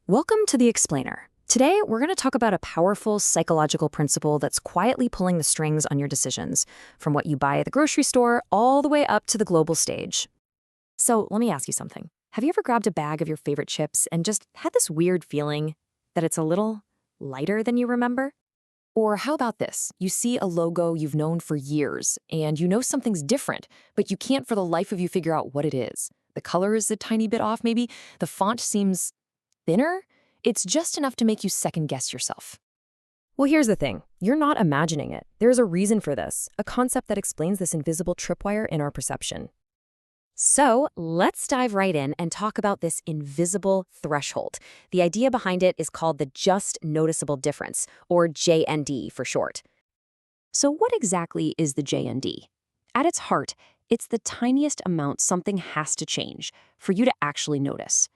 Welcome to The Explainer. Today, we're going to talk about a powerful psychological principle that's quietly pulling the strings on your decisions, from what you buy at the grocery store all the way up to the global stage. So let me ask you something. Have you ever grabbed a bag of your favorite chips and just had this weird feeling that it's a little lighter than you remember? Or how about this? You see a logo you've known for years, and you know something's different, but you can't for the life of you figure out what it is. The color is a tiny bit off, maybe. The font seems thinner? It's just enough to make you second-guess yourself. Well, here's the thing. You're not imagining it. There's a reason for this, a concept that explains this invisible tripwire in our perception. So let's dive right in and talk about this invisible threshold. The idea behind it is called the just noticeable difference, or JND for short. So what exactly is the JND? At its heart, it's the tiniest amount something has to change for you to actually notice.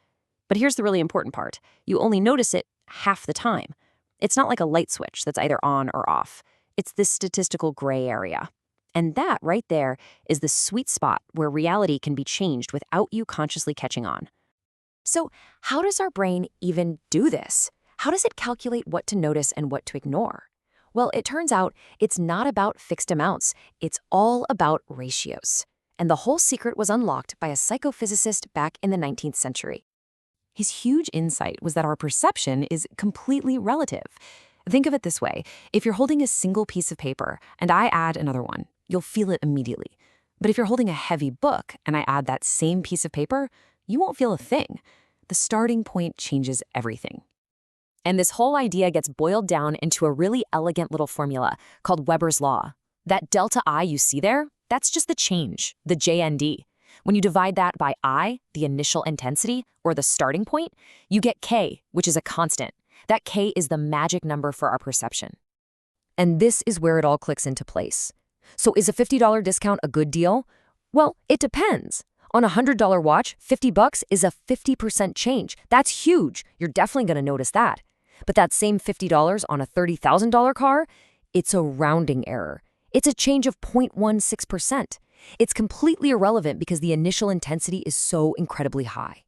But here's the really important part. You only notice it half the time. It's not like a light switch that's either on or off. It's this statistical gray area. And that right there is the sweet spot where reality can be changed without you consciously catching on. So how does our brain even do this? How does it calculate what to notice and what to ignore? Well, it turns out it's not about fixed amounts. It's all about ratios. And the whole secret was unlocked by a psychophysicist back in the 19th century. His huge insight was that our perception is completely relative. Think of it this way. If you're holding a single piece of paper and I add another one, you'll feel it immediately. But if you're holding a heavy book and I add that same piece of paper, you won't feel a thing. The starting point changes everything. And this whole idea gets boiled down into a really elegant little formula called Weber's law. That delta I you see there, that's just the change, the JND. When you divide that by I, the initial intensity, or the starting point, you get K, which is a constant. That K is the magic number for our perception. And this is where it all clicks into place. So is a $50 discount a good deal? Well, it depends. On a $100 watch, $50 is a 50% change. That's huge. You're definitely going to notice that. But that same $50 on a $30,000 car, it's a rounding error. It's a change of 0.16%. It's completely irrelevant because the initial intensity is so incredibly high.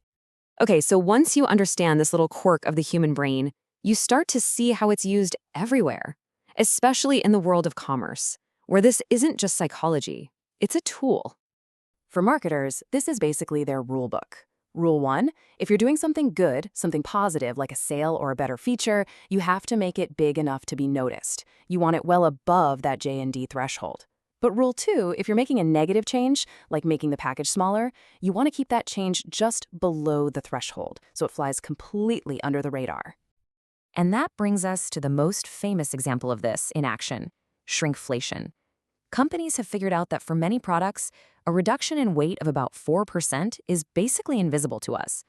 Okay, so once you understand this little quirk of the human brain, you start to see how it's used everywhere, especially in the world of commerce, where this isn't just psychology, it's a tool. For marketers, this is basically their rule book. Rule 1, if you're doing something good, something positive like a sale or a better feature, you have to make it big enough to be noticed. You want it well above that J&D threshold. But rule 2, if you're making a negative change, like making the package smaller, you want to keep that change just below the threshold, so it flies completely under the radar. And that brings us to the most famous example of this in action, shrinkflation. Companies have figured out that for many products, a reduction in weight of about 4% is basically invisible to us.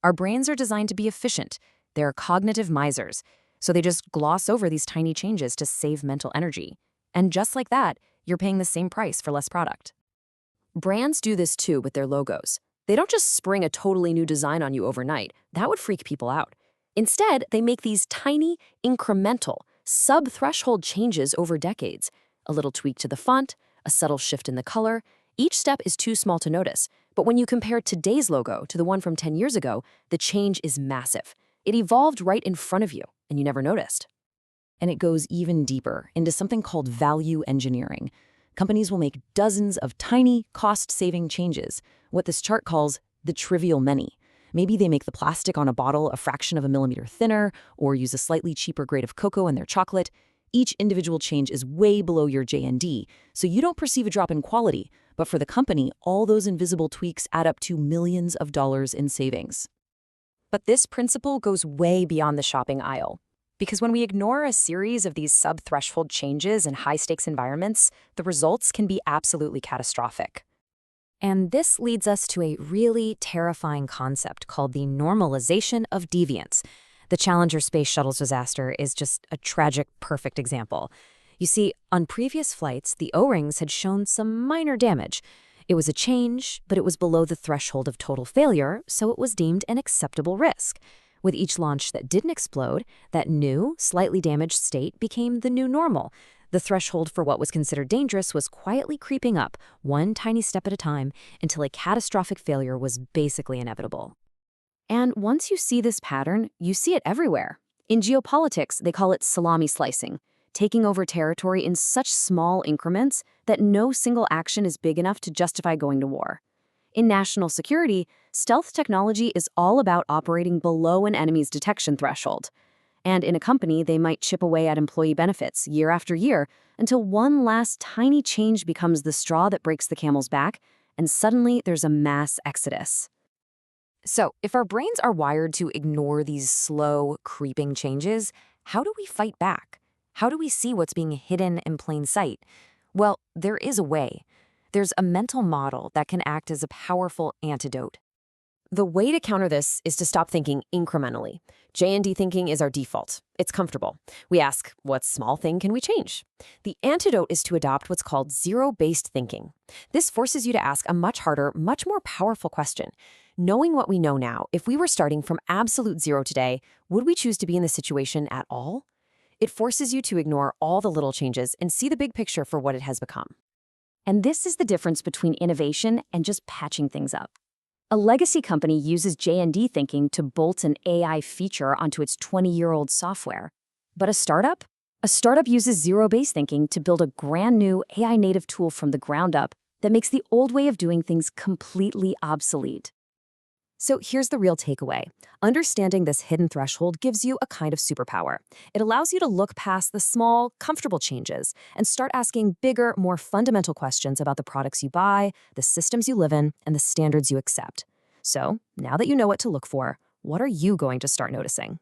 Our brains are designed to be efficient. They're cognitive misers, so they just gloss over these tiny changes to save mental energy. And just like that, you're paying the same price for less product. Brands do this too with their logos. They don't just spring a totally new design on you overnight. That would freak people out. Instead, they make these tiny, incremental, sub-threshold changes over decades. A little tweak to the font, a subtle shift in the color. Each step is too small to notice. But when you compare today's logo to the one from 10 years ago, the change is massive. It evolved right in front of you, and you never noticed. And it goes even deeper into something called value engineering. Companies will make dozens of tiny, cost-saving changes, what this chart calls the trivial many. Maybe they make the plastic on a bottle a fraction of a millimeter thinner, or use a slightly cheaper grade of cocoa in their chocolate. Each individual change is way below your JND, so you don't perceive a drop in quality, but for the company, all those invisible tweaks add up to millions of dollars in savings. But this principle goes way beyond the shopping aisle. Because when we ignore a series of these sub-threshold changes in high-stakes environments, the results can be absolutely catastrophic. And this leads us to a really terrifying concept called the normalization of deviance. The Challenger space shuttle's disaster is just a tragic, perfect example. You see, on previous flights, the O-rings had shown some minor damage. It was a change, but it was below the threshold of total failure, so it was deemed an acceptable risk. With each launch that didn't explode, that new, slightly damaged state became the new normal. The threshold for what was considered dangerous was quietly creeping up, one tiny step at a time, until a catastrophic failure was basically inevitable. And once you see this pattern, you see it everywhere. In geopolitics, they call it salami slicing, taking over territory in such small increments that no single action is big enough to justify going to war. In national security, stealth technology is all about operating below an enemy's detection threshold. And in a company, they might chip away at employee benefits year after year until one last tiny change becomes the straw that breaks the camel's back, and suddenly there's a mass exodus. So, if our brains are wired to ignore these slow, creeping changes, how do we fight back? How do we see what's being hidden in plain sight? Well, there is a way. There's a mental model that can act as a powerful antidote. The way to counter this is to stop thinking incrementally. J&D thinking is our default. It's comfortable. We ask, what small thing can we change? The antidote is to adopt what's called zero-based thinking. This forces you to ask a much harder, much more powerful question. Knowing what we know now, if we were starting from absolute zero today, would we choose to be in this situation at all? It forces you to ignore all the little changes and see the big picture for what it has become. And this is the difference between innovation and just patching things up. A legacy company uses J&D thinking to bolt an AI feature onto its 20-year-old software. But a startup? A startup uses zero-based thinking to build a brand new AI-native tool from the ground up that makes the old way of doing things completely obsolete. So here's the real takeaway. Understanding this hidden threshold gives you a kind of superpower. It allows you to look past the small, comfortable changes and start asking bigger, more fundamental questions about the products you buy, the systems you live in, and the standards you accept. So, now that you know what to look for, what are you going to start noticing?